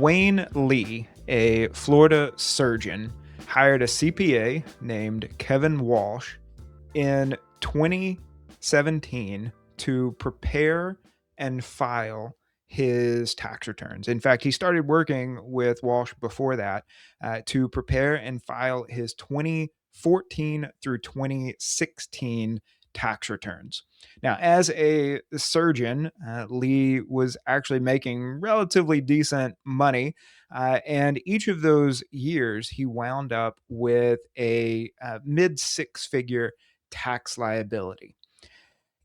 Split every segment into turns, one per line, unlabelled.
Wayne Lee, a Florida surgeon, hired a CPA named Kevin Walsh in 2017 to prepare and file his tax returns. In fact, he started working with Walsh before that to prepare and file his 2014 through 2016 tax returns. Now, as a surgeon, Lee was actually making relatively decent money. And each of those years, he wound up with a mid six figure tax liability.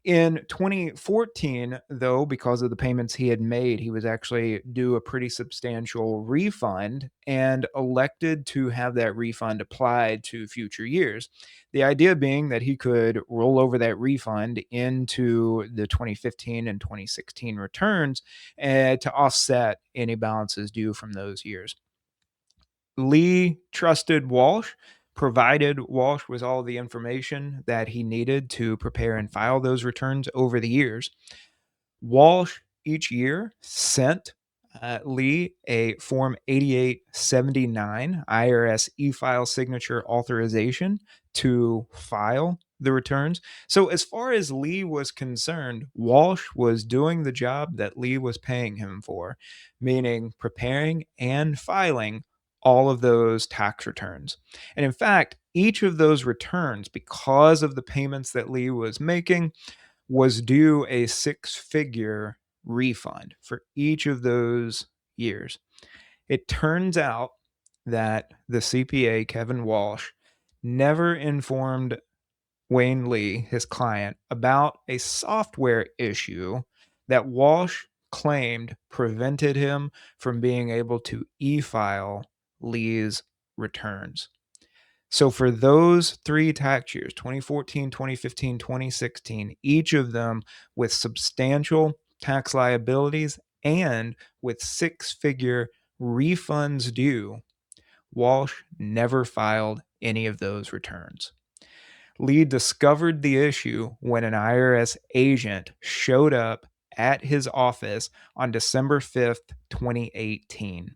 In 2014, though, because of the payments he had made, he was actually due a pretty substantial refund and elected to have that refund applied to future years. The idea being that he could roll over that refund into the 2015 and 2016 returns to offset any balances due from those years. Lee trusted Walsh, provided Walsh with all the information that he needed to prepare and file those returns over the years. Walsh each year sent Lee a Form 8879 IRS e-file signature authorization to file the returns. So, as far as Lee was concerned, Walsh was doing the job that Lee was paying him for, meaning preparing and filing all of those tax returns. And in fact, each of those returns, because of the payments that Lee was making, was due a six-figure refund for each of those years. It turns out that the CPA, Kevin Walsh, never informed Wayne Lee, his client, about a software issue that Walsh claimed prevented him from being able to e-file Lee's returns. So for those three tax years, 2014, 2015, 2016, each of them with substantial tax liabilities and with six-figure refunds due, Walsh never filed any of those returns. Lee discovered the issue when an IRS agent showed up at his office on December 5th, 2018.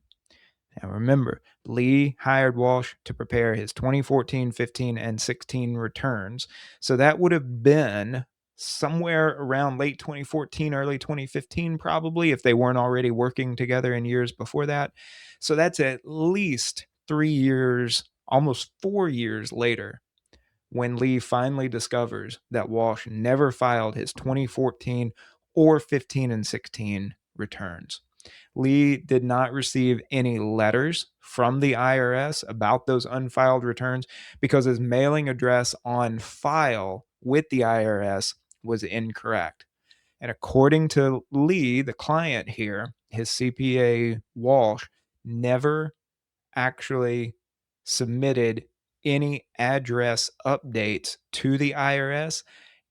Now remember, Lee hired Walsh to prepare his 2014, 15, and 16 returns. So that would have been somewhere around late 2014, early 2015, probably, if they weren't already working together in years before that. So that's at least 3 years, almost 4 years later, when Lee finally discovers that Walsh never filed his 2014 or 15 and 16 returns. Lee did not receive any letters from the IRS about those unfiled returns because his mailing address on file with the IRS was incorrect. And according to Lee, the client here, his CPA Walsh never actually submitted any address updates to the IRS,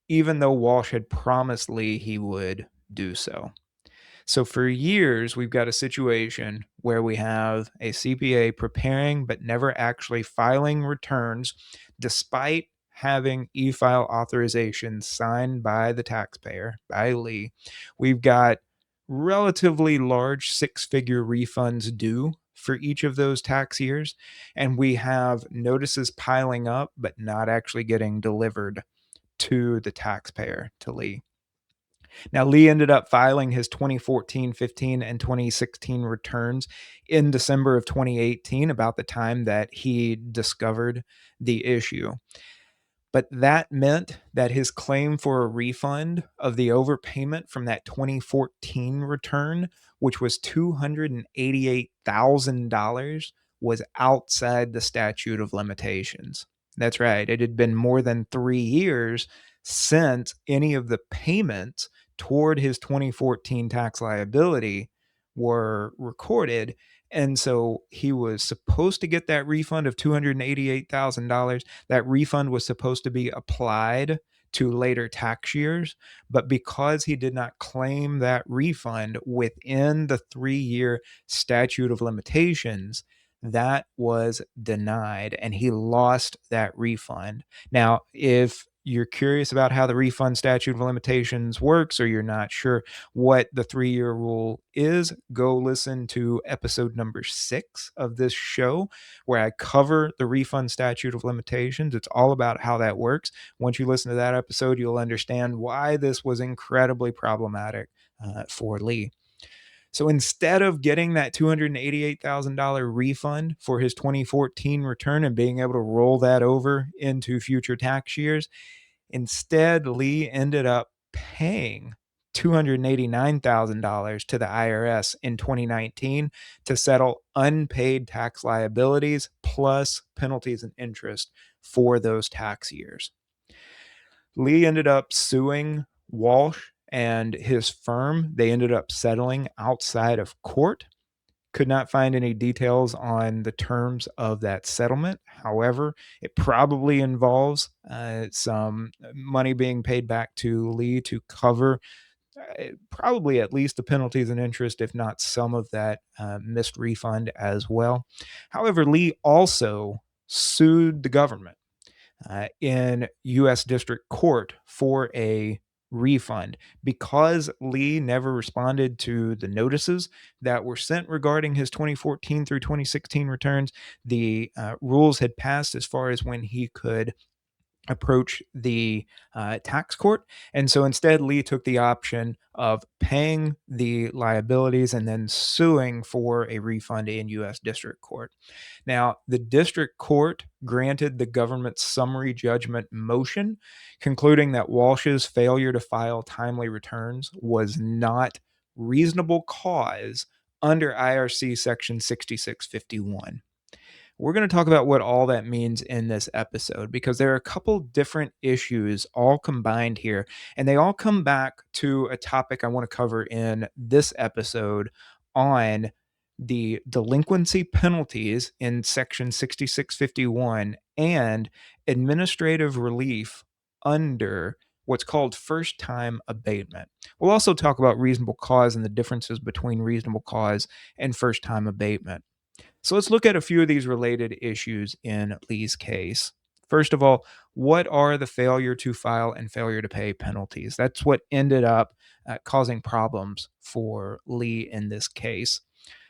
even though Walsh had promised Lee he would do so. So for years, we've got a situation where we have a CPA preparing but never actually filing returns, despite having e-file authorization signed by the taxpayer, by Lee. We've got relatively large six-figure refunds due for each of those tax years, and we have notices piling up but not actually getting delivered to the taxpayer, to Lee. Now, Lee ended up filing his 2014, 15, and 2016 returns in December of 2018, about the time that he discovered the issue. But that meant that his claim for a refund of the overpayment from that 2014 return, which was $288,000, was outside the statute of limitations. That's right. It had been more than 3 years since any of the payments toward his 2014 tax liability were recorded. And so he was supposed to get that refund of $288,000. That refund was supposed to be applied to later tax years. But because he did not claim that refund within the 3-year statute of limitations, that was denied and he lost that refund. Now, if you're curious about how the refund statute of limitations works, or you're not sure what the 3-year rule is, go listen to episode number 6 of this show, where I cover the refund statute of limitations. It's all about how that works. Once you listen to that episode, you'll understand why this was incredibly problematic for Lee. So instead of getting that $288,000 refund for his 2014 return and being able to roll that over into future tax years, instead, Lee ended up paying $289,000 to the IRS in 2019 to settle unpaid tax liabilities plus penalties and interest for those tax years. Lee ended up suing Walsh and his firm. They ended up settling outside of court. Could not find any details on the terms of that settlement. However, it probably involves some money being paid back to Lee to cover probably at least the penalties and interest, if not some of that missed refund as well. However, Lee also sued the government in U.S. District Court for a refund because Lee never responded to the notices that were sent regarding his 2014 through 2016 returns. The rules had passed as far as when he could approach the tax court. And so instead, Lee took the option of paying the liabilities and then suing for a refund in U.S. District Court. Now, the district court granted the government's summary judgment motion, concluding that Walsh's failure to file timely returns was not reasonable cause under IRC Section 6651. We're going to talk about what all that means in this episode because there are a couple different issues all combined here, and they all come back to a topic I want to cover in this episode on the delinquency penalties in Section 6651 and administrative relief under what's called first time abatement. We'll also talk about reasonable cause and the differences between reasonable cause and first time abatement. So let's look at a few of these related issues in Lee's case. First of all, what are the failure to file and failure to pay penalties? That's what ended up causing problems for Lee in this case.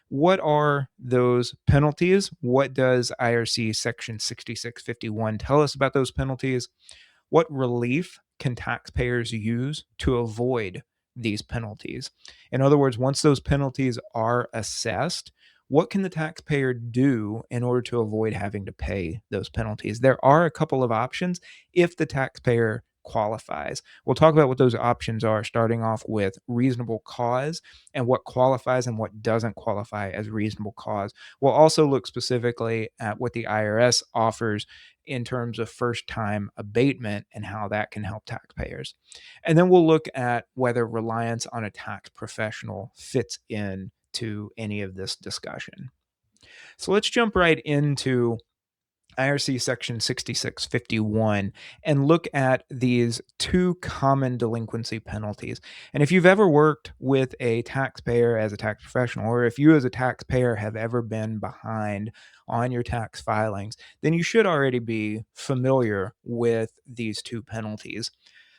What are those penalties? What does IRC Section 6651 tell us about those penalties? What relief can taxpayers use to avoid these penalties? In other words, once those penalties are assessed, what can the taxpayer do in order to avoid having to pay those penalties? There are a couple of options if the taxpayer qualifies. We'll talk about what those options are, starting off with reasonable cause and what qualifies and what doesn't qualify as reasonable cause. We'll also look specifically at what the IRS offers in terms of first time abatement and how that can help taxpayers. And then we'll look at whether reliance on a tax professional fits in to any of this discussion. So let's jump right into IRC Section 6651 and look at these two common delinquency penalties. And if you've ever worked with a taxpayer as a tax professional, or if you as a taxpayer have ever been behind on your tax filings, then you should already be familiar with these two penalties.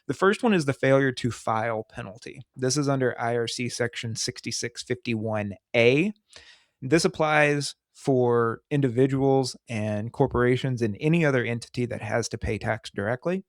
The first one is the failure to file penalty. This is under IRC Section 6651A. This applies for individuals and corporations and any other entity that has to pay tax directly.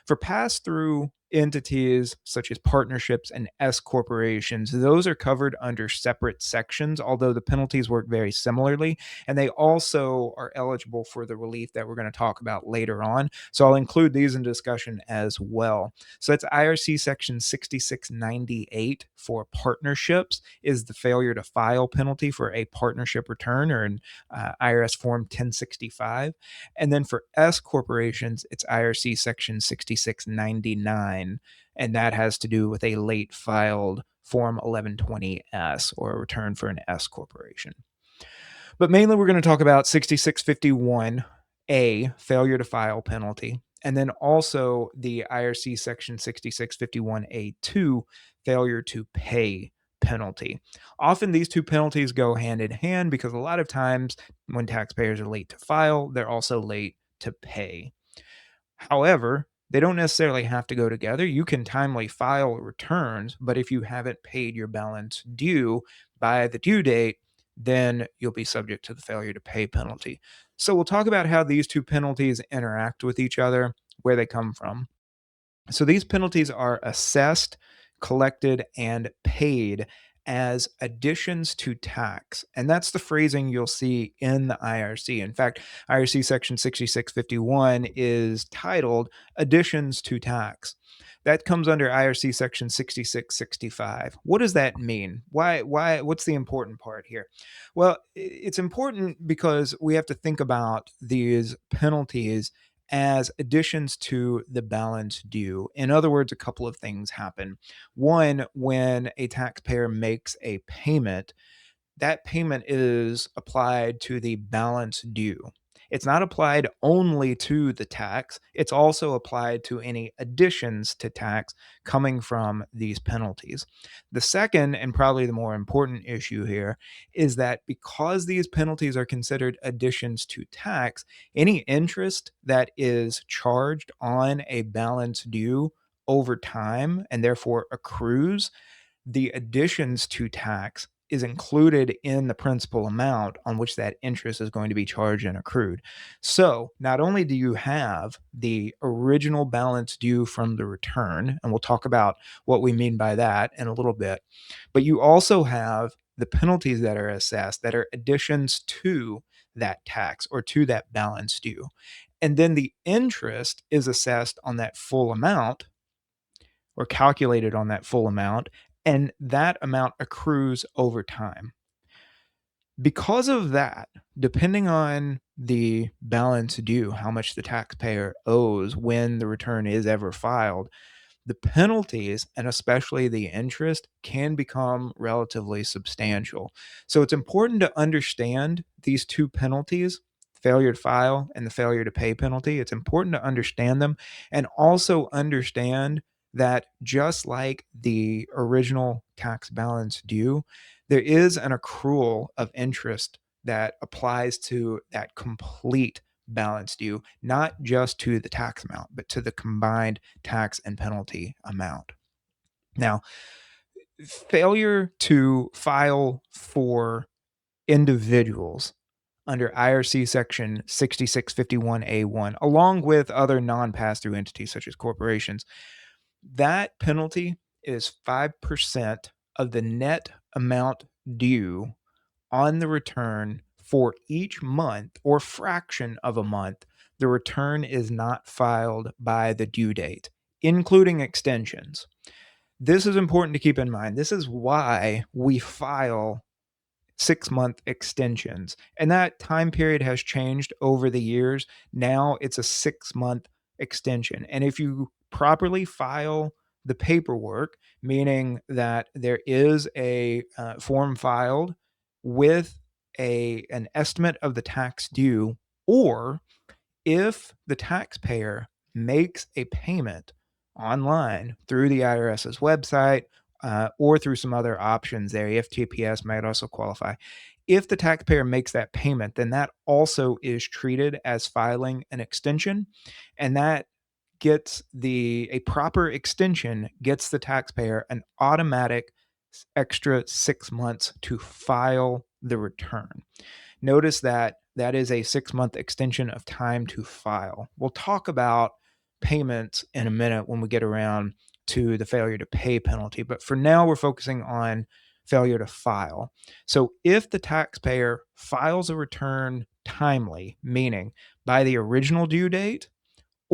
For pass-through entities such as partnerships and S corporations, those are covered under separate sections, although the penalties work very similarly, and they also are eligible for the relief that we're going to talk about later on. So I'll include these in discussion as well. So that's IRC Section 6698 for partnerships is the failure to file penalty for a partnership return or an IRS Form 1065. And then for S corporations, it's IRC Section 6699, and that has to do with a late filed Form 1120S or a return for an S corporation. But mainly we're going to talk about 6651A, failure to file penalty, and then also the IRC Section 6651A2, failure to pay penalty. Often these two penalties go hand in hand because a lot of times when taxpayers are late to file, they're also late to pay. However, They don't necessarily have to go together. You can timely file returns, but if you haven't paid your balance due by the due date, then you'll be subject to the failure to pay penalty. So we'll talk about how these two penalties interact with each other, where they come from. So these penalties are assessed, collected, and paid as additions to tax. And that's the phrasing you'll see in the IRC. In fact, IRC section 6651 is titled Additions to Tax. That comes under IRC section 6665. What does that mean? What's the important part here? Well, it's important because we have to think about these penalties as additions to the balance due. In other words, a couple of things happen. One, when a taxpayer makes a payment, that payment is applied to the balance due. It's not applied only to the tax, it's also applied to any additions to tax coming from these penalties. The second, and probably the more important issue here, is that because these penalties are considered additions to tax, any interest that is charged on a balance due over time and therefore accrues, the additions to tax is included in the principal amount on which that interest is going to be charged and accrued. So, not only do you have the original balance due from the return, and we'll talk about what we mean by that in a little bit, but you also have the penalties that are assessed that are additions to that tax or to that balance due. And then the interest is assessed on that full amount or calculated on that full amount, and that amount accrues over time. Because of that, depending on the balance due, how much the taxpayer owes when the return is ever filed, the penalties and especially the interest can become relatively substantial. So it's important to understand these two penalties, failure to file and the failure to pay penalty. It's important to understand them and also understand that just like the original tax balance due, there is an accrual of interest that applies to that complete balance due, not just to the tax amount, but to the combined tax and penalty amount. Now, failure to file for individuals under IRC section 6651A1, along with other non pass through entities such as corporations, that penalty is 5% of the net amount due on the return for each month or fraction of a month the return is not filed by the due date, including extensions. This is important to keep in mind. This is why we file 6-month extensions. And that time period has changed over the years. Now it's a 6-month extension. And if you properly file the paperwork, meaning that there is a form filed with an estimate of the tax due, or if the taxpayer makes a payment online through the IRS's website or through some other options there, EFTPS might also qualify. If the taxpayer makes that payment, then that also is treated as filing an extension, and that gets a proper extension gets the taxpayer an automatic extra 6 months to file the return. Notice that that is a 6-month extension of time to file. We'll talk about payments in a minute when we get around to the failure to pay penalty, but for now we're focusing on failure to file. So if the taxpayer files a return timely, meaning by the original due date,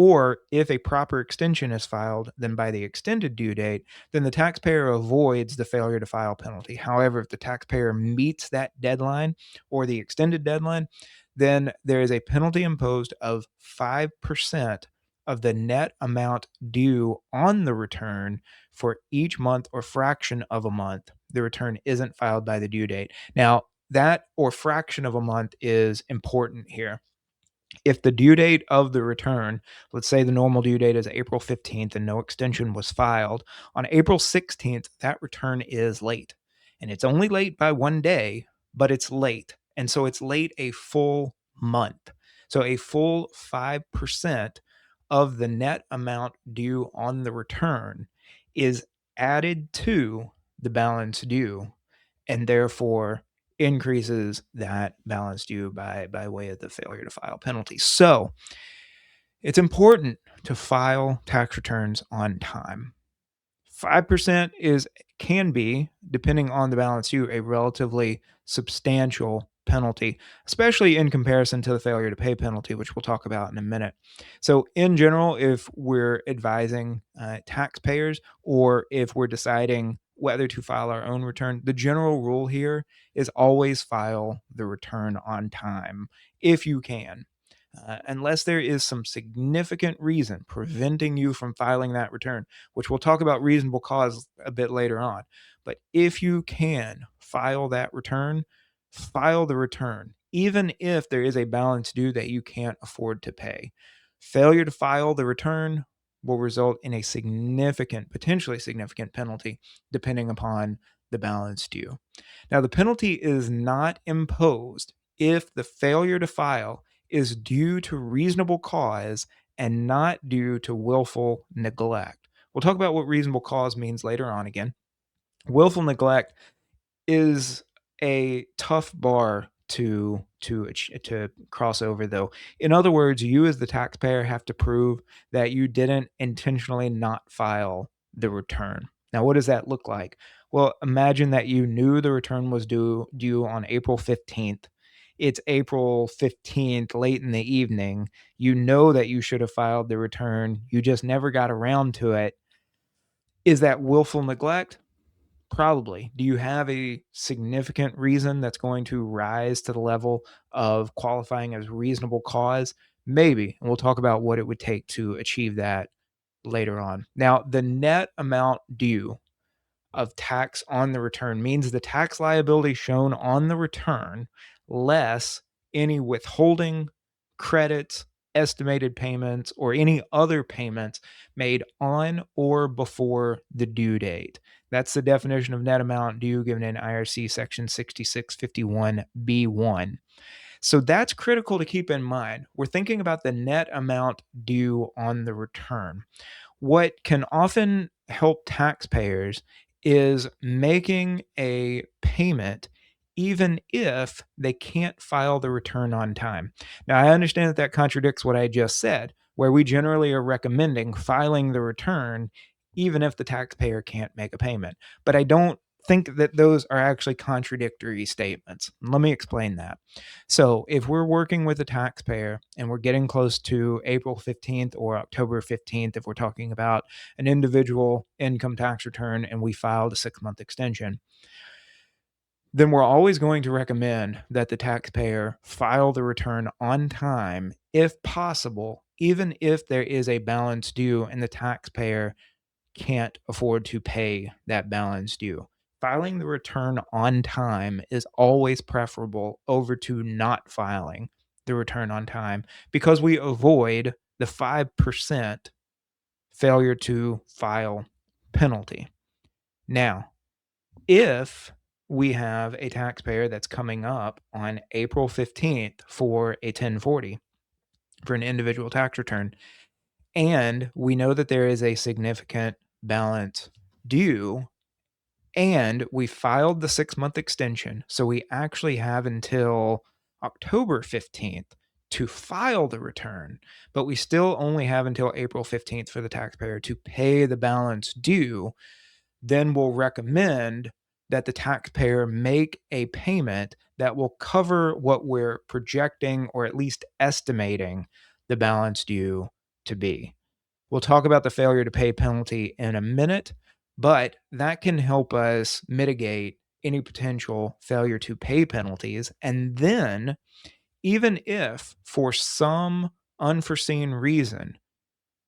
or if a proper extension is filed, then by the extended due date, then the taxpayer avoids the failure to file penalty. However, if the taxpayer meets that deadline or the extended deadline, then there is a penalty imposed of 5% of the net amount due on the return for each month or fraction of a month the return isn't filed by the due date. Now, that or fraction of a month is important here. If the due date of the return, let's say the normal due date is April 15th and no extension was filed, on April 16th, that return is late. And it's only late by 1 day, but it's late. And so it's late a full month. So a full 5% of the net amount due on the return is added to the balance due, and therefore increases that balance due by way of the failure to file penalty. So it's important to file tax returns on time. 5% can be, depending on the balance due, a relatively substantial penalty, especially in comparison to the failure to pay penalty, which we'll talk about in a minute. So, in general, if we're advising taxpayers or if we're deciding whether to file our own return, the general rule here is always file the return on time if you can. Unless there is some significant reason preventing you from filing that return, which we'll talk about reasonable cause a bit later on. But if you can file that return, file the return, even if there is a balance due that you can't afford to pay. Failure to file the return will result in a significant, potentially significant penalty, depending upon the balance due. Now, the penalty is not imposed if the failure to file is due to reasonable cause and not due to willful neglect. We'll talk about what reasonable cause means later on again. Willful neglect is a tough bar to cross over, though. In other words, you as the taxpayer have to prove that you didn't intentionally not file the return. Now, what does that look like? Well, imagine that you knew the return was due on April 15th. It's April 15th, late in the evening. You know that you should have filed the return. You just never got around to it. Is that willful neglect? Probably. Do you have a significant reason that's going to rise to the level of qualifying as reasonable cause? Maybe. And we'll talk about what it would take to achieve that later on. Now, the net amount due of tax on the return means the tax liability shown on the return less any withholding, credits, estimated payments, or any other payments made on or before the due date. That's the definition of net amount due given in IRC section 6651B1. So that's critical to keep in mind. We're thinking about the net amount due on the return. What can often help taxpayers is making a payment even if they can't file the return on time. Now, I understand that that contradicts what I just said, where we generally are recommending filing the return even if the taxpayer can't make a payment. But I don't think that those are actually contradictory statements. Let me explain that. So, if we're working with a taxpayer and we're getting close to April 15th or October 15th, if we're talking about an individual income tax return and we filed a 6-month extension, then we're always going to recommend that the taxpayer file the return on time if possible, even if there is a balance due and the taxpayer can't afford to pay that balance due. Filing the return on time is always preferable over to not filing the return on time because we avoid the 5% failure to file penalty. Now, if we have a taxpayer that's coming up on April 15th for a 1040 for an individual tax return, and we know that there is a significant balance due, and we filed the 6-month extension, so we actually have until October 15th to file the return, but we still only have until April 15th for the taxpayer to pay the balance due, then we'll recommend that the taxpayer make a payment that will cover what we're projecting or at least estimating the balance due to be. We'll talk about the failure to pay penalty in a minute, but that can help us mitigate any potential failure to pay penalties. And then, even if for some unforeseen reason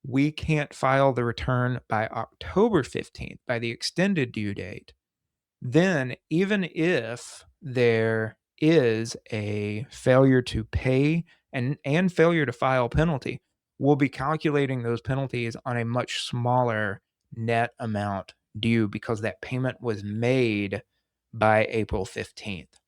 we can't file the return by October 15th, by the extended due date, then even if there is a failure to pay and failure to file penalty, we'll be calculating those penalties on a much smaller net amount due because that payment was made by April 15th.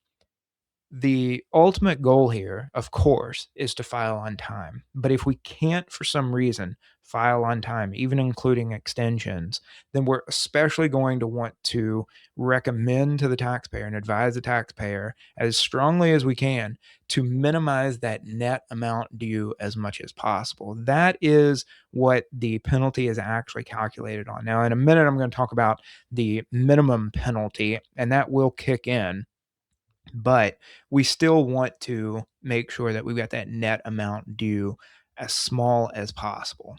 The ultimate goal here, of course, is to file on time. But if we can't, for some reason, file on time, even including extensions, then we're especially going to want to recommend to the taxpayer and advise the taxpayer as strongly as we can to minimize that net amount due as much as possible. That is what the penalty is actually calculated on. Now, in a minute, I'm going to talk about the minimum penalty, and that will kick in, but we still want to make sure that we've got that net amount due as small as possible.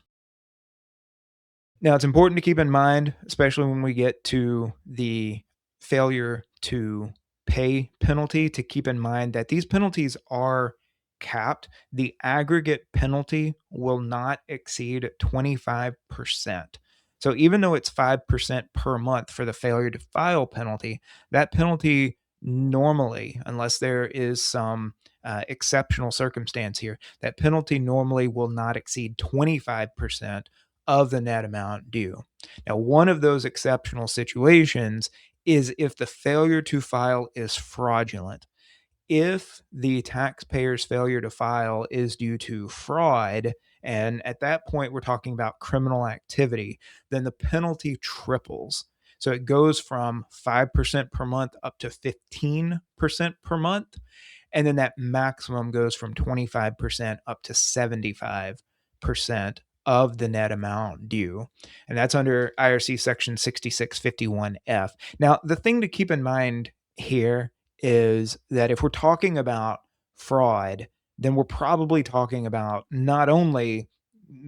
Now, it's important to keep in mind, especially when we get to the failure to pay penalty, to keep in mind that these penalties are capped. The aggregate penalty will not exceed 25%. So even though it's 5% per month for the failure to file penalty, that penalty normally, unless there is some exceptional circumstance here, that penalty normally will not exceed 25% of the net amount due. Now, one of those exceptional situations is if the failure to file is fraudulent. If the taxpayer's failure to file is due to fraud, and at that point we're talking about criminal activity, then the penalty triples. So it goes from 5% per month up to 15% per month. And then that maximum goes from 25% up to 75% of the net amount due. And that's under IRC section 6651F. Now, the thing to keep in mind here is that if we're talking about fraud, then we're probably talking about not only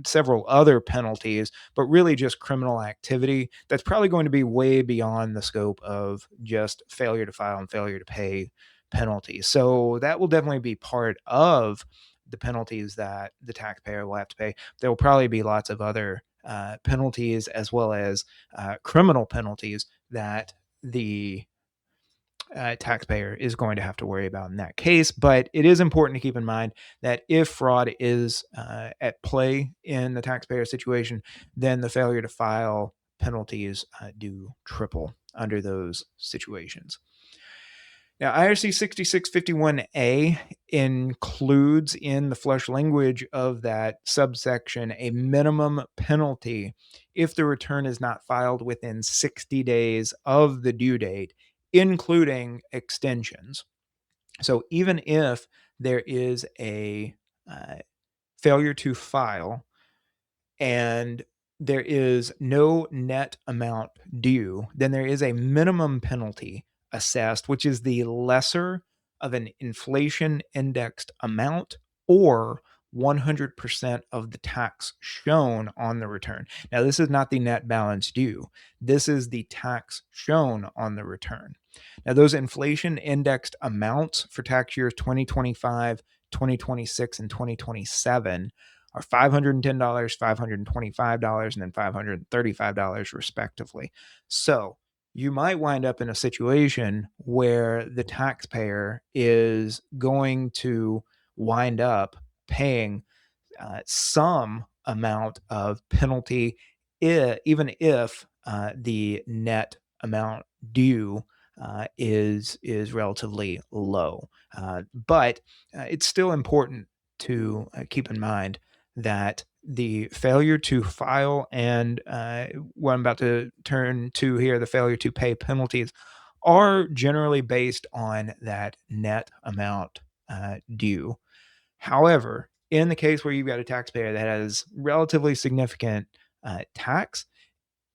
several other penalties, but really just criminal activity that's probably going to be way beyond the scope of just failure to file and failure to pay penalties. So that will definitely be part of the penalties that the taxpayer will have to pay. There will probably be lots of other penalties as well as criminal penalties that the taxpayer is going to have to worry about in that case. But it is important to keep in mind that if fraud is at play in the taxpayer situation, then the failure to file penalties do triple under those situations. Now, IRC 6651A includes in the flesh language of that subsection a minimum penalty if the return is not filed within 60 days of the due date, including extensions. So even if there is a uh, failure to file and there is no net amount due, then there is a minimum penalty assessed, which is the lesser of an inflation indexed amount or 100% of the tax shown on the return. Now, this is not the net balance due. This is the tax shown on the return. Now, those inflation indexed amounts for tax years 2025, 2026, and 2027 are $510, $525, and then $535 respectively. So you might wind up in a situation where the taxpayer is going to wind up paying some amount of penalty, even if the net amount due is relatively low. But it's still important to keep in mind that the failure to file and what I'm about to turn to here, the failure to pay penalties, are generally based on that net amount due. However, in the case where you've got a taxpayer that has relatively significant tax,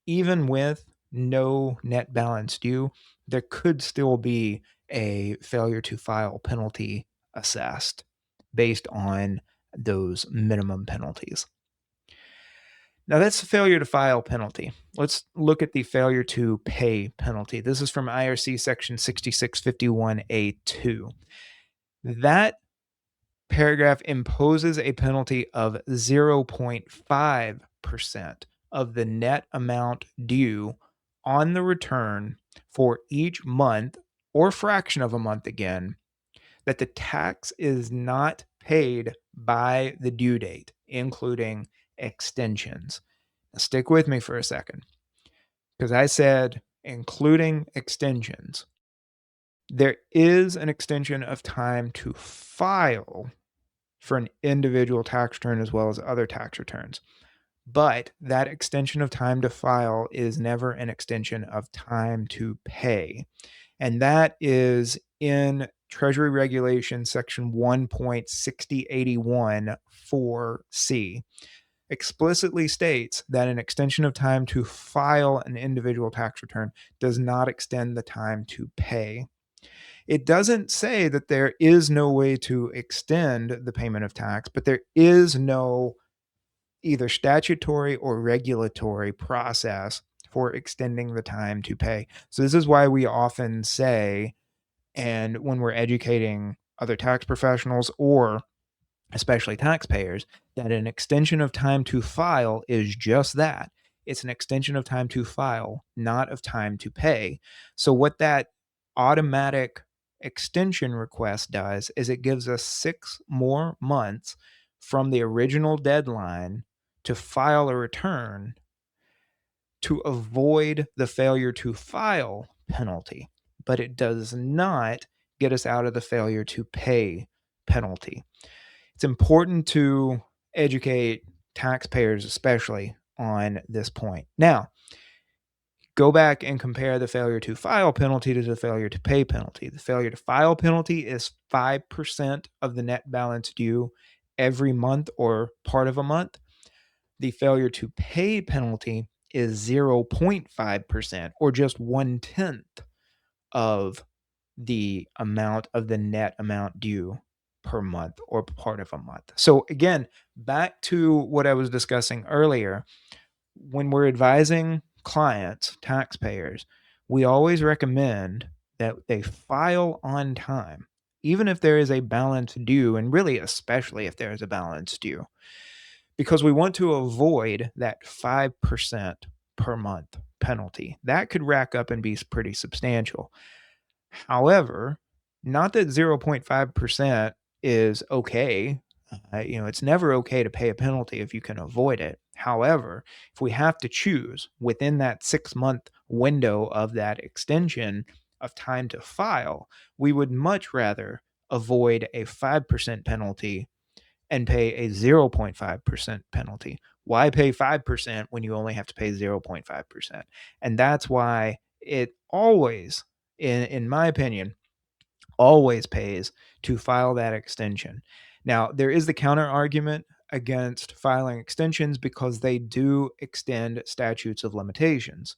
even with no net balance due, there could still be a failure to file penalty assessed based on those minimum penalties. Now, that's the failure to file penalty. Let's look at the failure to pay penalty. This is from IRC section 6651A2. That paragraph imposes a penalty of 0.5% of the net amount due on the return for each month or fraction of a month again that the tax is not paid by the due date, including extensions. Now, stick with me for a second because I said including extensions. There is an extension of time to file for an individual tax return as well as other tax returns. But that extension of time to file is never an extension of time to pay. And that is in Treasury Regulation Section 1.6081 4C. Explicitly states that an extension of time to file an individual tax return does not extend the time to pay. It doesn't say that there is no way to extend the payment of tax, but there is no either statutory or regulatory process for extending the time to pay. So this is why we often say, and when we're educating other tax professionals or especially taxpayers, that an extension of time to file is just that. It's an extension of time to file, not of time to pay. So, what that automatic extension request does is it gives us 6 more months from the original deadline to file a return to avoid the failure to file penalty, but it does not get us out of the failure to pay penalty. It's important to educate taxpayers, especially on this point. Now, go back and compare the failure to file penalty to the failure to pay penalty. The failure to file penalty is 5% of the net balance due every month or part of a month. The failure to pay penalty is 0.5% or just 1/10 of the amount of the net amount due per month or part of a month. So, again, back to what I was discussing earlier, when we're advising clients, taxpayers, we always recommend that they file on time, even if there is a balance due, and really, especially if there is a balance due, because we want to avoid that 5% per month penalty. That could rack up and be pretty substantial. However, not that 0.5% is okay. It's never okay to pay a penalty if you can avoid it. However, if we have to choose within that 6 month window of that extension of time to file, we would much rather avoid a 5% penalty and pay a 0.5% penalty. Why pay 5% when you only have to pay 0.5%? And that's why it always, in my opinion, always pays to file that extension. Now, there is the counter argument against filing extensions because they do extend statutes of limitations.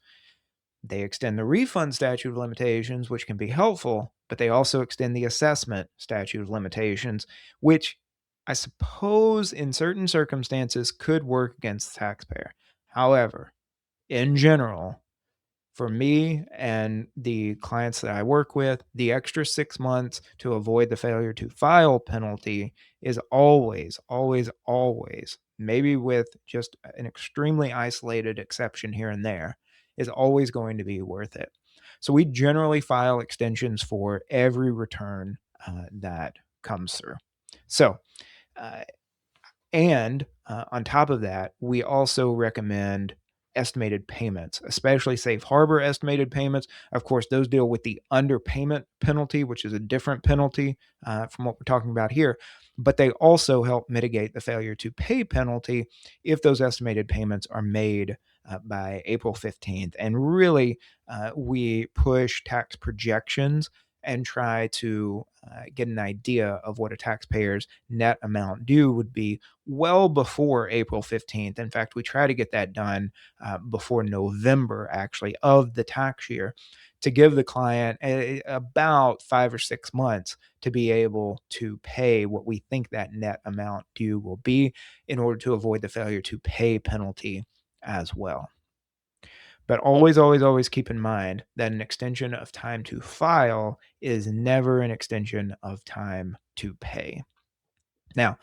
They extend the refund statute of limitations, which can be helpful, but they also extend the assessment statute of limitations, which I suppose in certain circumstances could work against the taxpayer. However, in general, for me and the clients that I work with, the extra 6 months to avoid the failure to file penalty is always, always, always, maybe with just an extremely isolated exception here and there, is always going to be worth it. So we generally file extensions for every return that comes through. So, uh, and on top of that, we also recommend estimated payments, especially safe harbor estimated payments. Of course, those deal with the underpayment penalty, which is a different penalty from what we're talking about here. But they also help mitigate the failure to pay penalty if those estimated payments are made by April 15th. And really, we push tax projections and try to get an idea of what a taxpayer's net amount due would be well before April 15th. In fact, we try to get that done before November, actually, of the tax year to give the client about 5 or 6 months to be able to pay what we think that net amount due will be in order to avoid the failure to pay penalty as well. But always, always, always keep in mind that an extension of time to file is never an extension of time to pay. Now,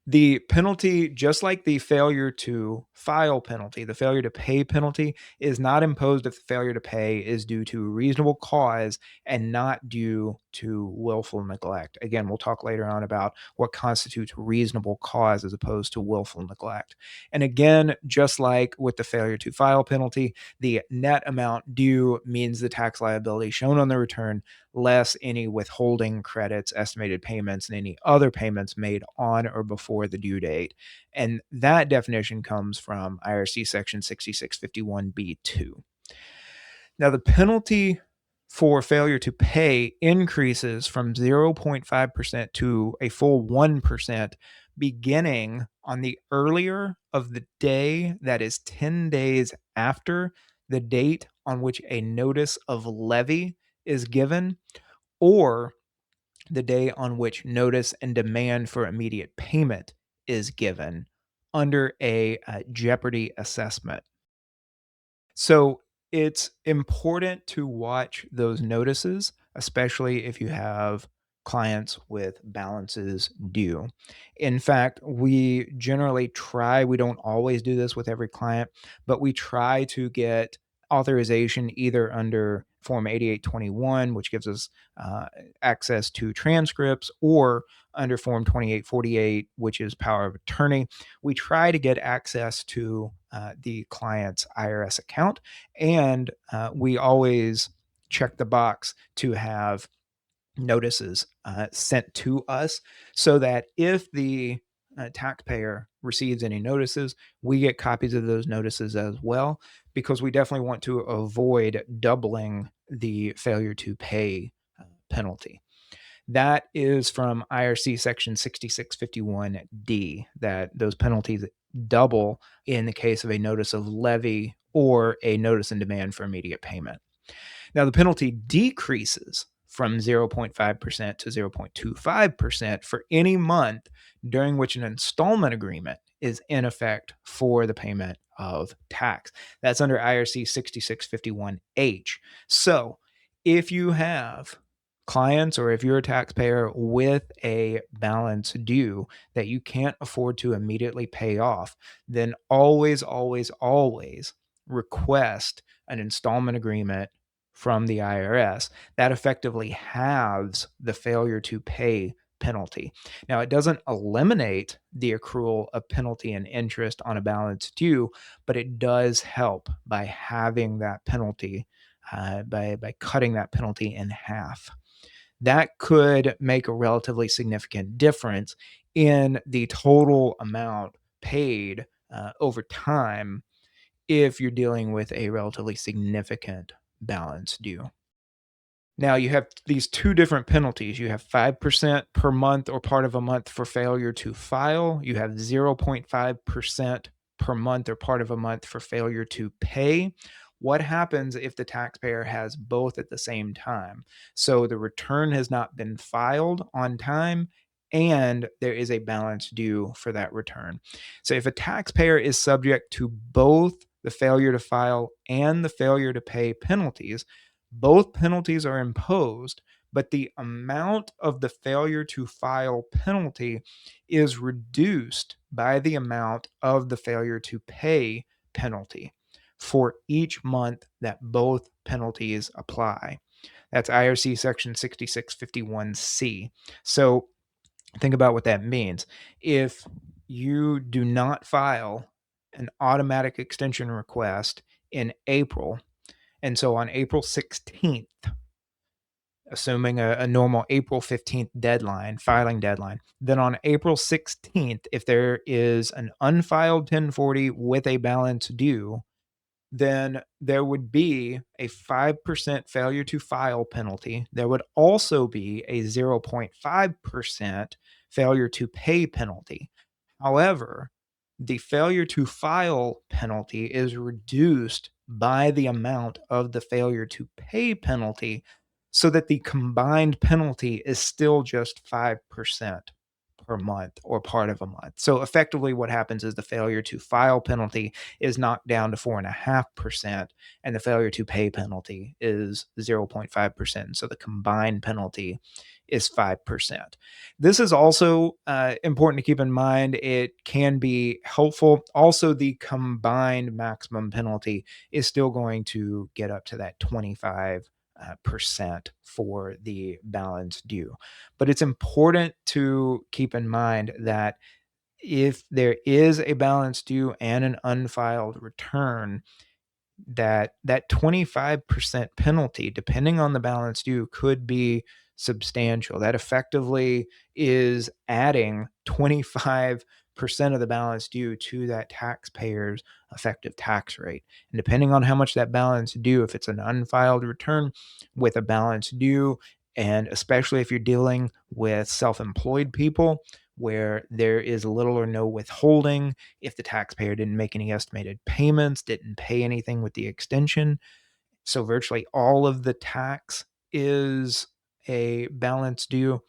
the penalty, just like the failure to file penalty, the failure to pay penalty is not imposed if the failure to pay is due to reasonable cause and not due to willful neglect. Again, we'll talk later on about what constitutes reasonable cause as opposed to willful neglect. And again, just like with the failure to file penalty, the net amount due means the tax liability shown on the return less any withholding credits, estimated payments, and any other payments made on or before the due date. And that definition comes from IRC section 6651B2. Now, the penalty for failure to pay increases from 0.5% to a full 1% beginning on the earlier of the day that is 10 days after the date on which a notice of levy is given, or the day on which notice and demand for immediate payment is given under a jeopardy assessment. So it's important to watch those notices, especially if you have clients with balances due. In fact, we generally try, we don't always do this with every client, but we try to get authorization either under Form 8821, which gives us uh, access to transcripts, or under Form 2848, which is power of attorney. We try to get access to the client's IRS account, and we always check the box to have notices sent to us so that if the taxpayer receives any notices, we get copies of those notices as well, because we definitely want to avoid doubling the failure to pay penalty. That is from IRC section 6651D, that those penalties double in the case of a notice of levy or a notice in demand for immediate payment. Now, the penalty decreases from 0.5% to 0.25% for any month during which an installment agreement is in effect for the payment of tax. That's under IRC 6651H. So, if you have clients, or if you're a taxpayer with a balance due that you can't afford to immediately pay off, then always, always, always request an installment agreement from the IRS. That effectively halves the failure to pay penalty. Now, it doesn't eliminate the accrual of penalty and interest on a balance due, but it does help by having that penalty, by cutting that penalty in half. That could make a relatively significant difference in the total amount paid over time if you're dealing with a relatively significant balance due. Now you have these two different penalties. You have 5% per month or part of a month for failure to file. You have 0.5% per month or part of a month for failure to pay. What happens if the taxpayer has both at the same time? So the return has not been filed on time and there is a balance due for that return. So if a taxpayer is subject to both the failure to file and the failure to pay penalties, both penalties are imposed, but the amount of the failure to file penalty is reduced by the amount of the failure to pay penalty for each month that both penalties apply. That's IRC section 6651C. So think about what that means. If you do not file an automatic extension request in April, and so on April 16th, assuming a normal April 15th deadline, filing deadline, then on April 16th, if there is an unfiled 1040 with a balance due, then there would be a 5% failure to file penalty. There would also be a 0.5% failure to pay penalty. However, the failure to file penalty is reduced by the amount of the failure to pay penalty so that the combined penalty is still just 5% per month or part of a month. So effectively, what happens is the failure to file penalty is knocked down to 4.5%, and the failure to pay penalty is 0.5%. So the combined penalty is 5%. This is also important to keep in mind. It can be helpful. Also, the combined maximum penalty is still going to get up to that 25 percent for the balance due. But it's important to keep in mind that if there is a balance due and an unfiled return, that 25% penalty, depending on the balance due, could be substantial. That effectively is adding 25% of the balance due to that taxpayer's effective tax rate. And depending on how much that balance due, if it's an unfiled return with a balance due, and especially if you're dealing with self-employed people where there is little or no withholding, if the taxpayer didn't make any estimated payments, didn't pay anything with the extension. So virtually all of the tax is a balance due.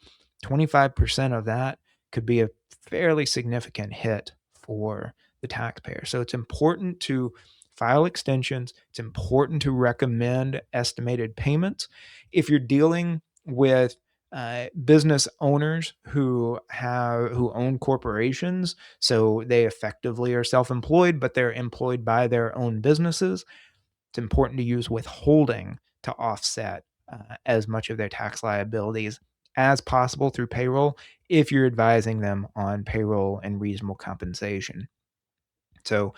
25% of that could be a fairly significant hit for the taxpayer. So it's important to file extensions. It's important to recommend estimated payments. If you're dealing with business owners who own corporations, so they effectively are self-employed, but they're employed by their own businesses, it's important to use withholding to offset as much of their tax liabilities as possible through payroll if you're advising them on payroll and reasonable compensation. So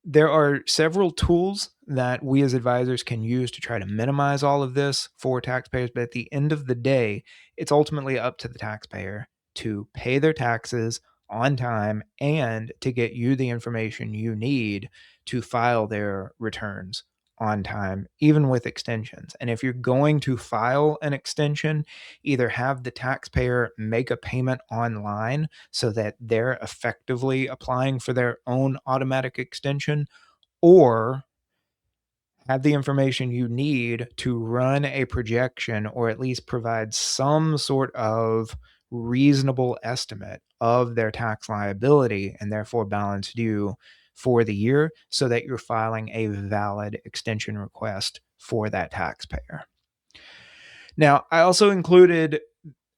there are several tools that we as advisors can use to try to minimize all of this for taxpayers, but at the end of the day, it's ultimately up to the taxpayer to pay their taxes on time and to get you the information you need to file their returns on time, even with extensions. And if you're going to file an extension, either have the taxpayer make a payment online so that they're effectively applying for their own automatic extension, or have the information you need to run a projection or at least provide some sort of reasonable estimate of their tax liability and therefore balance due for the year so that you're filing a valid extension request for that taxpayer. Now, I also included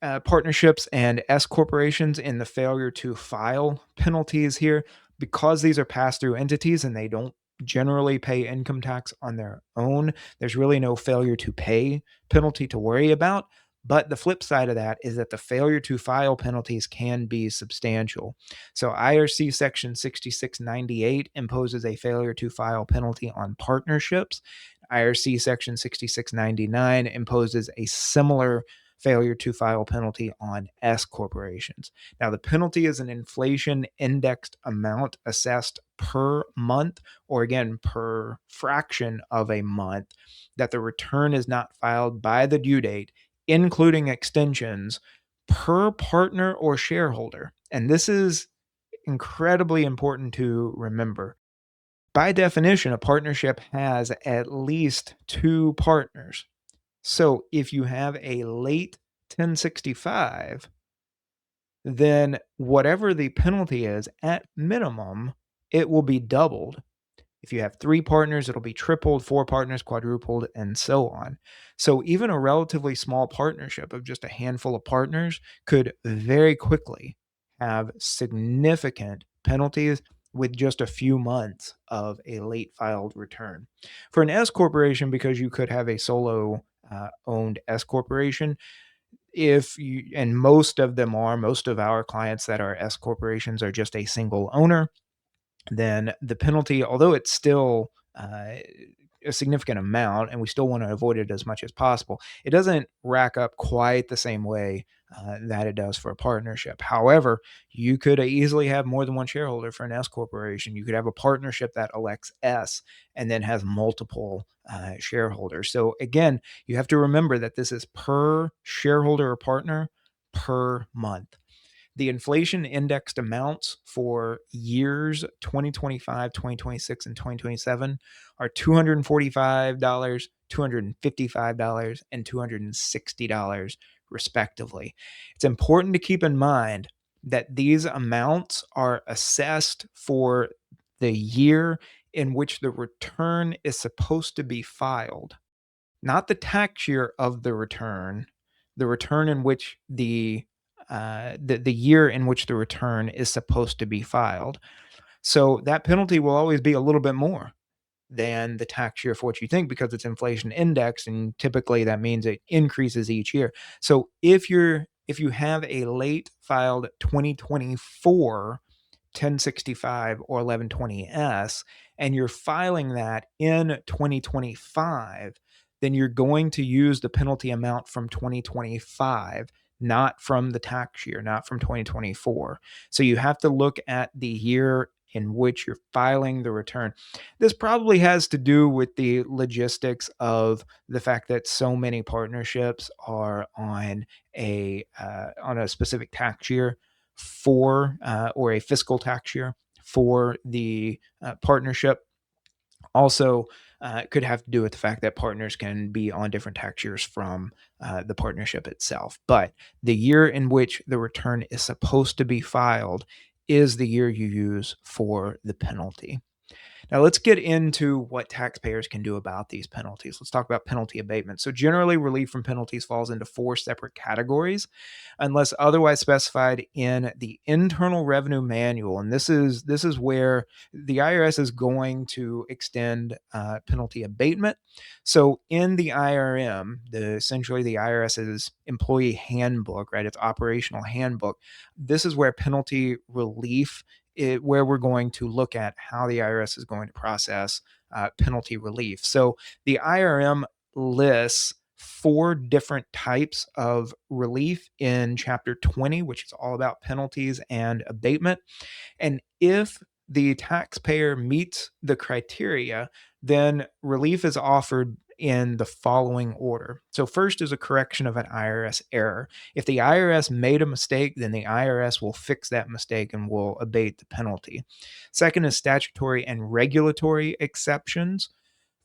partnerships and S corporations in the failure to file penalties here because these are pass through entities and they don't generally pay income tax on their own. There's really no failure to pay penalty to worry about. But the flip side of that is that the failure to file penalties can be substantial. So IRC Section 6698 imposes a failure to file penalty on partnerships. IRC Section 6699 imposes a similar failure to file penalty on S corporations. Now, the penalty is an inflation indexed amount assessed per month, or again, per fraction of a month, that the return is not filed by the due date, including extensions, per partner or shareholder. And this is incredibly important to remember. By definition, a partnership has at least two partners. So if you have a late 1065, then whatever the penalty is, at minimum, it will be doubled. If you have three partners, it'll be tripled, four partners, quadrupled, and so on. So even a relatively small partnership of just a handful of partners could very quickly have significant penalties with just a few months of a late filed return. For an S corporation, because you could have a solo owned S corporation, if you, and most of them are, most of our clients that are S corporations are just a single owner, then the penalty, although it's still a significant amount and we still want to avoid it as much as possible, it doesn't rack up quite the same way that it does for a partnership. However, you could easily have more than one shareholder for an S corporation. You could have a partnership that elects S and then has multiple shareholders. So again, you have to remember that this is per shareholder or partner per month. The inflation indexed amounts for years 2025, 2026, and 2027 are $245, $255, and $260, respectively. It's important to keep in mind that these amounts are assessed for the year in which the return is supposed to be filed, not the tax year of the return in which the year in which the return is supposed to be filed. So that penalty will always be a little bit more. than the tax year for what you think, because it's inflation indexed, and typically that means it increases each year. So if you have a late filed 2024 1065 or 1120S and you're filing that in 2025, then you're going to use the penalty amount from 2025, not from the tax year, not from 2024. So you have to look at the year in which you're filing the return. This probably has to do with the logistics of the fact that so many partnerships are on a specific tax year for or a fiscal tax year for the partnership. Also, it could have to do with the fact that partners can be on different tax years from the partnership itself. But the year in which the return is supposed to be filed is the year you use for the penalty. Now, let's get into what taxpayers can do about these penalties. Let's talk about penalty abatement. So, generally, relief from penalties falls into four separate categories, unless otherwise specified in the Internal Revenue Manual. And this is where the IRS is going to extend penalty abatement. So, in the IRM, essentially the IRS's employee handbook, right? Its operational handbook. This is where penalty relief where we're going to look at how the IRS is going to process penalty relief. So the IRM lists four different types of relief in Chapter 20, which is all about penalties and abatement. And if the taxpayer meets the criteria, then relief is offered in the following order. So, first is a correction of an IRS error. If the IRS made a mistake, then the IRS will fix that mistake and will abate the penalty. Second is statutory and regulatory exceptions.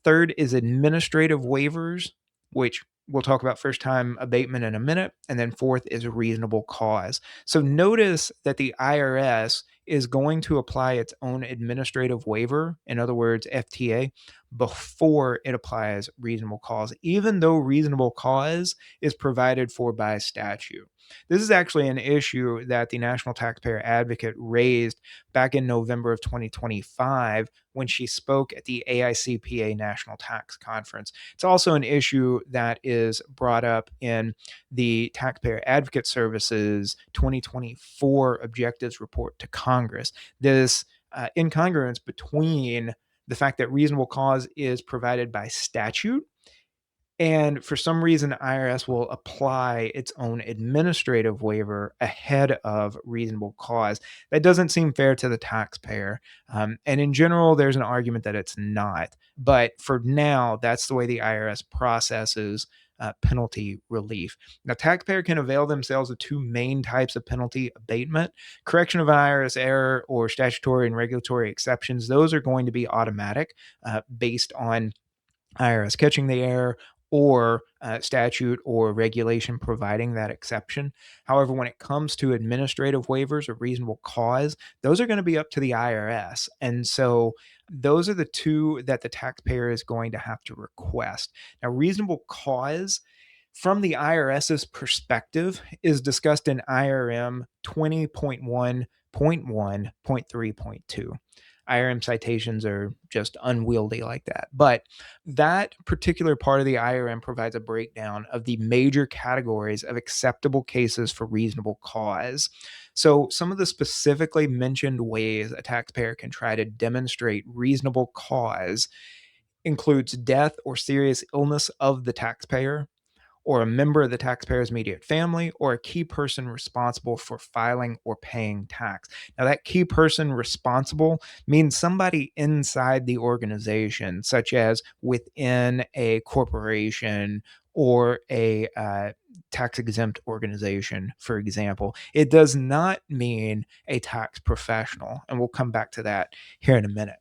Third is administrative waivers, which we'll talk about first time abatement in a minute. And then fourth is reasonable cause. So notice that the IRS is going to apply its own administrative waiver, in other words, FTA, before it applies reasonable cause, even though reasonable cause is provided for by statute. This is actually an issue that the National Taxpayer Advocate raised back in November of 2025 when she spoke at the AICPA National Tax Conference. It's also an issue that is brought up in the Taxpayer Advocate Service's 2024 Objectives Report to Congress. This incongruence between the fact that reasonable cause is provided by statute, and for some reason, IRS will apply its own administrative waiver ahead of reasonable cause. That doesn't seem fair to the taxpayer. And in general, there's an argument that it's not. But for now, that's the way the IRS processes penalty relief. Now, taxpayer can avail themselves of two main types of penalty abatement: correction of an IRS error or statutory and regulatory exceptions. Those are going to be automatic based on IRS catching the error or statute or regulation providing that exception. However, when it comes to administrative waivers or reasonable cause, those are going to be up to the IRS. And so those are the two that the taxpayer is going to have to request. Now, reasonable cause from the IRS's perspective is discussed in IRM 20.1.1.3.2. IRM citations are just unwieldy like that. But that particular part of the IRM provides a breakdown of the major categories of acceptable cases for reasonable cause. So, some of the specifically mentioned ways a taxpayer can try to demonstrate reasonable cause includes death or serious illness of the taxpayer, or a member of the taxpayer's immediate family, or a key person responsible for filing or paying tax. Now, that key person responsible means somebody inside the organization, such as within a corporation or a tax exempt organization, for example. It does not mean a tax professional, and we'll come back to that here in a minute.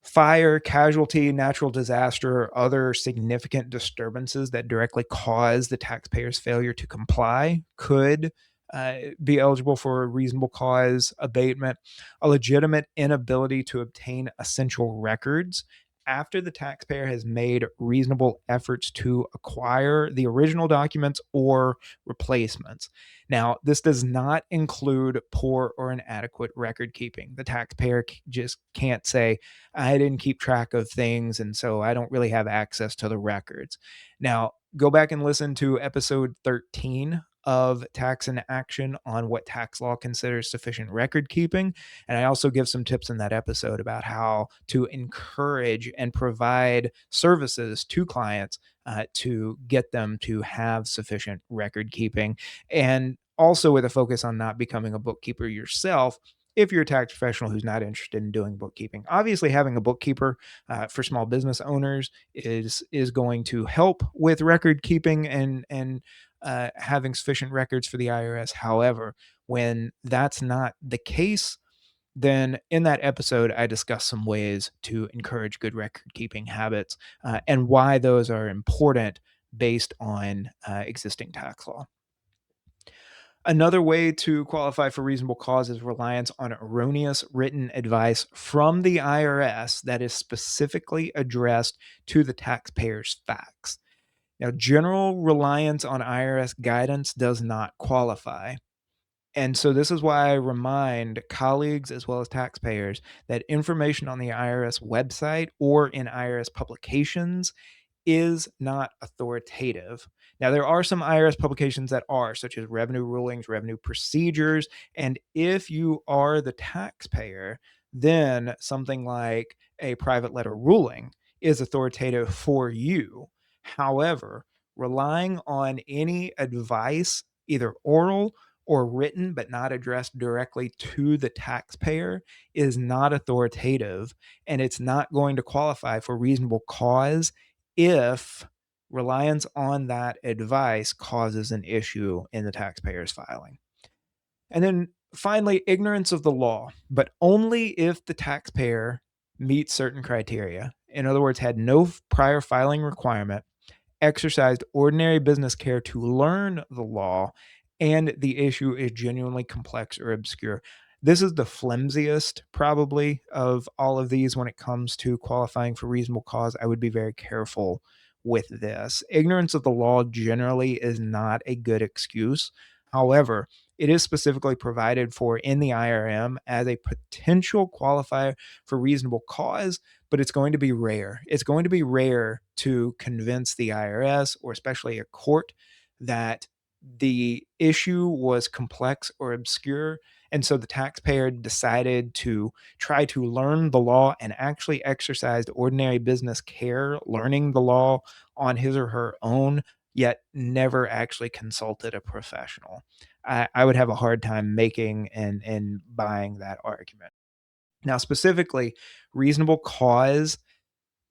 Fire, casualty, natural disaster, or other significant disturbances that directly cause the taxpayer's failure to comply could be eligible for a reasonable cause abatement. A legitimate inability to obtain essential records after the taxpayer has made reasonable efforts to acquire the original documents or replacements. Now, this does not include poor or inadequate record keeping. The taxpayer just can't say, I didn't keep track of things, and so I don't really have access to the records. Now, go back and listen to episode 13 of Tax in Action on what tax law considers sufficient record keeping. And I also give some tips in that episode about how to encourage and provide services to clients to get them to have sufficient record keeping. And also with a focus on not becoming a bookkeeper yourself if you're a tax professional who's not interested in doing bookkeeping. Obviously, having a bookkeeper for small business owners is going to help with record keeping and having sufficient records for the IRS. However, when that's not the case, then in that episode, I discuss some ways to encourage good record keeping habits and why those are important based on existing tax law. Another way to qualify for reasonable cause is reliance on erroneous written advice from the IRS that is specifically addressed to the taxpayer's facts. Now, general reliance on IRS guidance does not qualify. And so, this is why I remind colleagues as well as taxpayers that information on the IRS website or in IRS publications is not authoritative. Now, there are some IRS publications that are, such as revenue rulings, revenue procedures. And if you are the taxpayer, then something like a private letter ruling is authoritative for you. However, relying on any advice, either oral or written, but not addressed directly to the taxpayer, is not authoritative, and it's not going to qualify for reasonable cause if reliance on that advice causes an issue in the taxpayer's filing. And then finally, ignorance of the law, but only if the taxpayer meets certain criteria. In other words, had no prior filing requirement, exercised ordinary business care to learn the law, and the issue is genuinely complex or obscure. This is the flimsiest, probably, of all of these when it comes to qualifying for reasonable cause. I would be very careful with this. Ignorance of the law generally is not a good excuse. However, it is specifically provided for in the IRM as a potential qualifier for reasonable cause, but it's going to be rare. It's going to be rare to convince the IRS or especially a court that the issue was complex or obscure. And so the taxpayer decided to try to learn the law and actually exercised ordinary business care, learning the law on his or her own, yet never actually consulted a professional. I would have a hard time making and buying that argument. Now, specifically, reasonable cause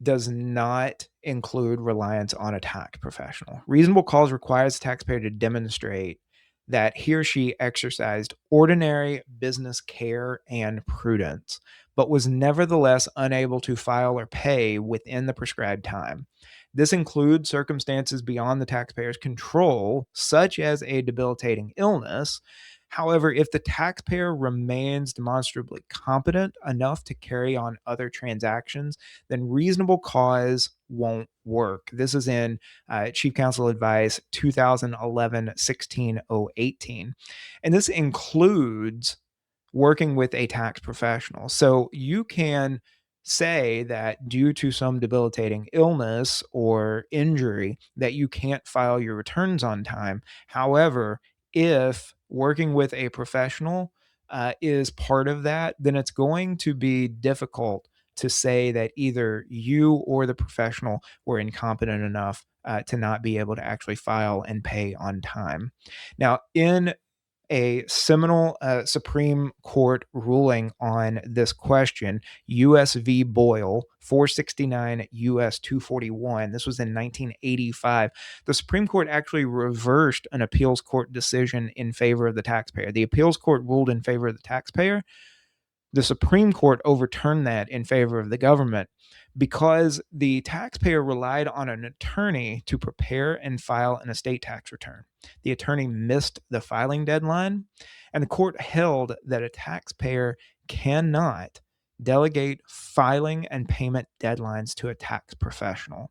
does not include reliance on a tax professional. Reasonable cause requires the taxpayer to demonstrate that he or she exercised ordinary business care and prudence, but was nevertheless unable to file or pay within the prescribed time. This includes circumstances beyond the taxpayer's control, such as a debilitating illness. However, if the taxpayer remains demonstrably competent enough to carry on other transactions, then reasonable cause won't work. This is in Chief Counsel Advice 2011 16018. And this includes working with a tax professional. So you can say that due to some debilitating illness or injury that you can't file your returns on time. However, if working with a professional is part of that, then it's going to be difficult to say that either you or the professional were incompetent enough to not be able to actually file and pay on time. Now, in a seminal Supreme Court ruling on this question, US v. Boyle, 469 US 241. This was in 1985. The Supreme Court actually reversed an appeals court decision in favor of the taxpayer. The appeals court ruled in favor of the taxpayer. The Supreme Court overturned that in favor of the government because the taxpayer relied on an attorney to prepare and file an estate tax return. The attorney missed the filing deadline, and the court held that a taxpayer cannot delegate filing and payment deadlines to a tax professional.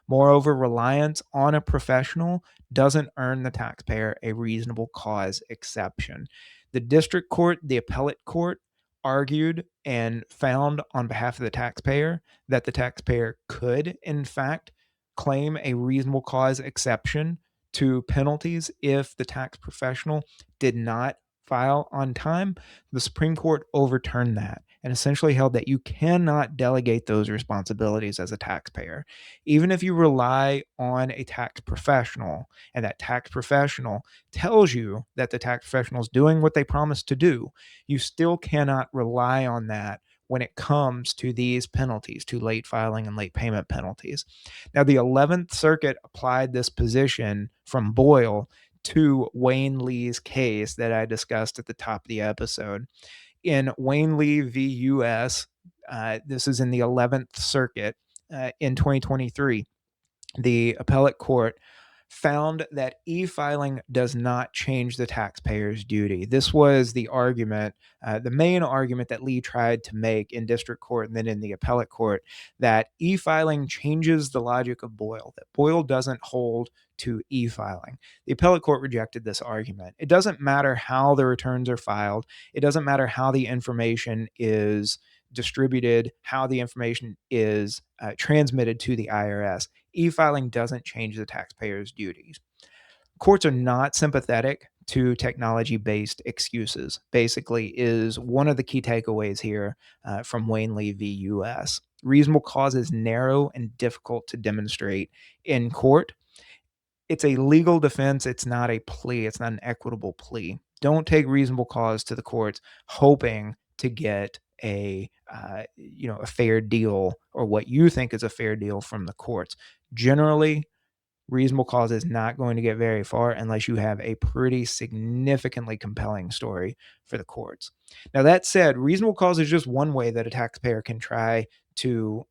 Moreover, reliance on a professional doesn't earn the taxpayer a reasonable cause exception. The district court, the appellate court, argued and found on behalf of the taxpayer that the taxpayer could, in fact, claim a reasonable cause exception to penalties if the tax professional did not file on time. The Supreme Court overturned that and essentially held that you cannot delegate those responsibilities as a taxpayer. Even if you rely on a tax professional and that tax professional tells you that the tax professional is doing what they promised to do, you still cannot rely on that when it comes to these penalties, to late filing and late payment penalties. Now, the 11th Circuit applied this position from Boyle to Wayne Lee's case that I discussed at the top of the episode. In Wayne Lee v. US, this is in the 11th Circuit in 2023, the appellate court found that e-filing does not change the taxpayer's duty. This was the argument, the main argument that Lee tried to make in district court and then in the appellate court, that e-filing changes the logic of Boyle, that Boyle doesn't hold to e-filing. The appellate court rejected this argument. It doesn't matter how the returns are filed. It doesn't matter how the information is distributed, how the information is transmitted to the IRS. E-filing doesn't change the taxpayer's duties. Courts are not sympathetic to technology-based excuses, basically, is one of the key takeaways here from Wayne Lee v. US. Reasonable cause is narrow and difficult to demonstrate in court. It's a legal defense. It's not a plea. It's not an equitable plea. Don't take reasonable cause to the courts hoping to get a fair deal or what you think is a fair deal from the courts. Generally, reasonable cause is not going to get very far unless you have a pretty significantly compelling story for the courts. Now, that said, reasonable cause is just one way that a taxpayer can try to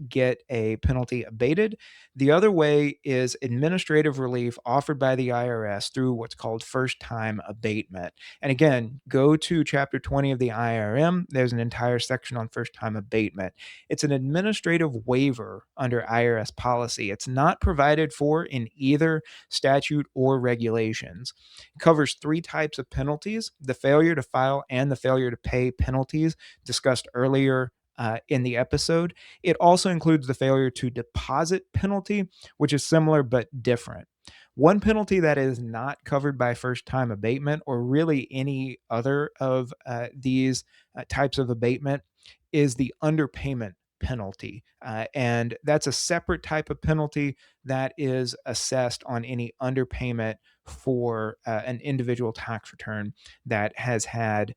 get a penalty abated. The other way is administrative relief offered by the IRS through what's called first-time abatement. And again, go to Chapter 20 of the IRM. There's an entire section on first-time abatement. It's an administrative waiver under IRS policy. It's not provided for in either statute or regulations. It covers three types of penalties: the failure to file and the failure to pay penalties discussed earlier in the episode. It also includes the failure to deposit penalty, which is similar but different. One penalty that is not covered by first time abatement or really any other of these types of abatement is the underpayment penalty. And that's a separate type of penalty that is assessed on any underpayment for an individual tax return that has had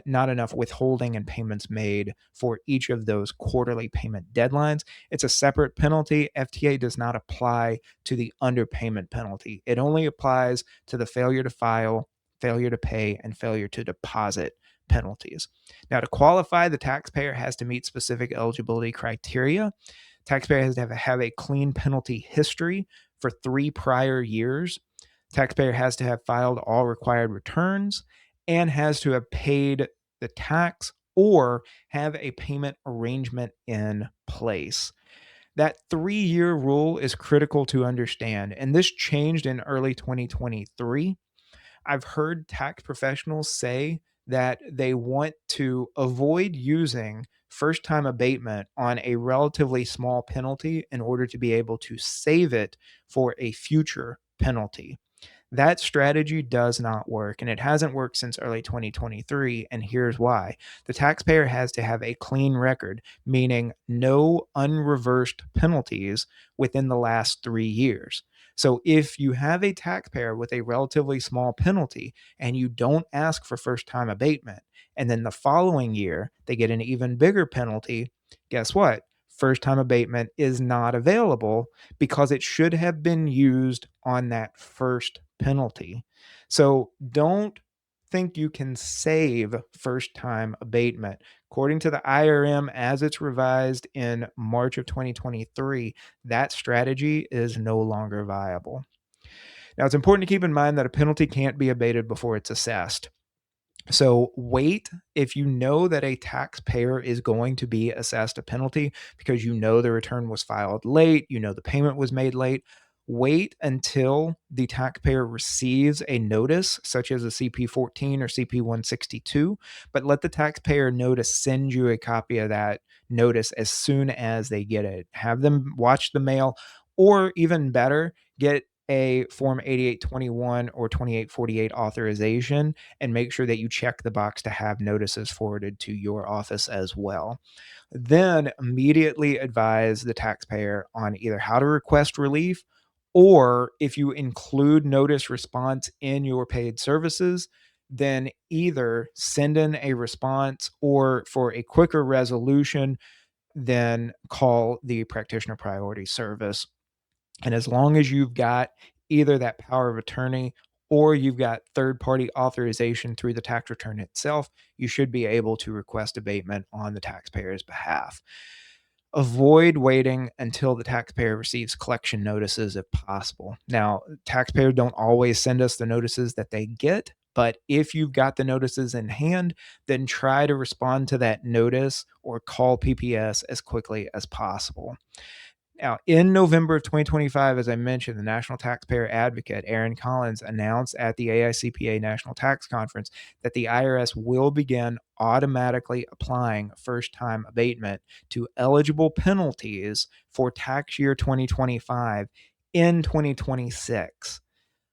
not enough withholding and payments made for each of those quarterly payment deadlines. It's a separate penalty. FTA does not apply to the underpayment penalty. It only applies to the failure to file, failure to pay, and failure to deposit penalties. Now, to qualify, the taxpayer has to meet specific eligibility criteria. Taxpayer has to have a clean penalty history for 3 prior years. Taxpayer has to have filed all required returns and has to have paid the tax or have a payment arrangement in place. That 3-year rule is critical to understand, and this changed in early 2023. I've heard tax professionals say that they want to avoid using first time abatement on a relatively small penalty in order to be able to save it for a future penalty. That strategy does not work, and it hasn't worked since early 2023. And here's why: the taxpayer has to have a clean record, meaning no unreversed penalties within the last 3 years. So if you have a taxpayer with a relatively small penalty and you don't ask for first time abatement, and then the following year they get an even bigger penalty, guess what? First time abatement is not available because it should have been used on that first penalty. So don't think you can save first time abatement. According to the IRM, as it's revised in March of 2023, that strategy is no longer viable. Now, it's important to keep in mind that a penalty can't be abated before it's assessed. So wait if you know that a taxpayer is going to be assessed a penalty because you know the return was filed late, you know the payment was made late. Wait until the taxpayer receives a notice, such as a CP 14 or CP 162, but let the taxpayer know to send you a copy of that notice as soon as they get it. Have them watch the mail, or even better, get a Form 8821 or 2848 authorization and make sure that you check the box to have notices forwarded to your office as well. Then immediately advise the taxpayer on either how to request relief, or if you include notice response in your paid services, then either send in a response, or for a quicker resolution, then call the practitioner priority service. And as long as you've got either that power of attorney or you've got third party authorization through the tax return itself, you should be able to request abatement on the taxpayer's behalf. Avoid waiting until the taxpayer receives collection notices if possible. Now, taxpayers don't always send us the notices that they get, but if you've got the notices in hand, then try to respond to that notice or call PPS as quickly as possible. Now, in November of 2025, as I mentioned, the National Taxpayer Advocate, Aaron Collins, announced at the AICPA National Tax Conference that the IRS will begin automatically applying first time abatement to eligible penalties for tax year 2025 in 2026.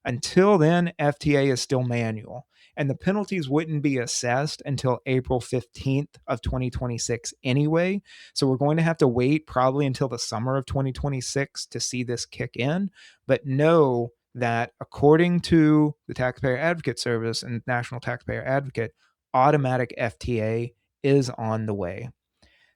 Until then, FTA is still manual, and the penalties wouldn't be assessed until April 15th of 2026 anyway. So we're going to have to wait probably until the summer of 2026 to see this kick in. But know that according to the Taxpayer Advocate Service and National Taxpayer Advocate, automatic FTA is on the way.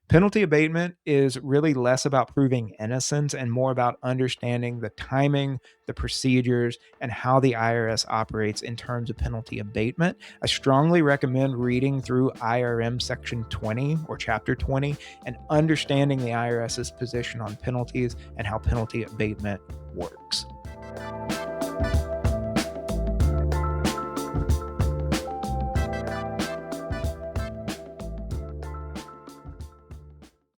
Penalty abatement is really less about proving innocence and more about understanding the timing, the procedures, and how the IRS operates in terms of penalty abatement. I strongly recommend reading through IRM Section 20 or Chapter 20 and understanding the IRS's position on penalties and how penalty abatement works.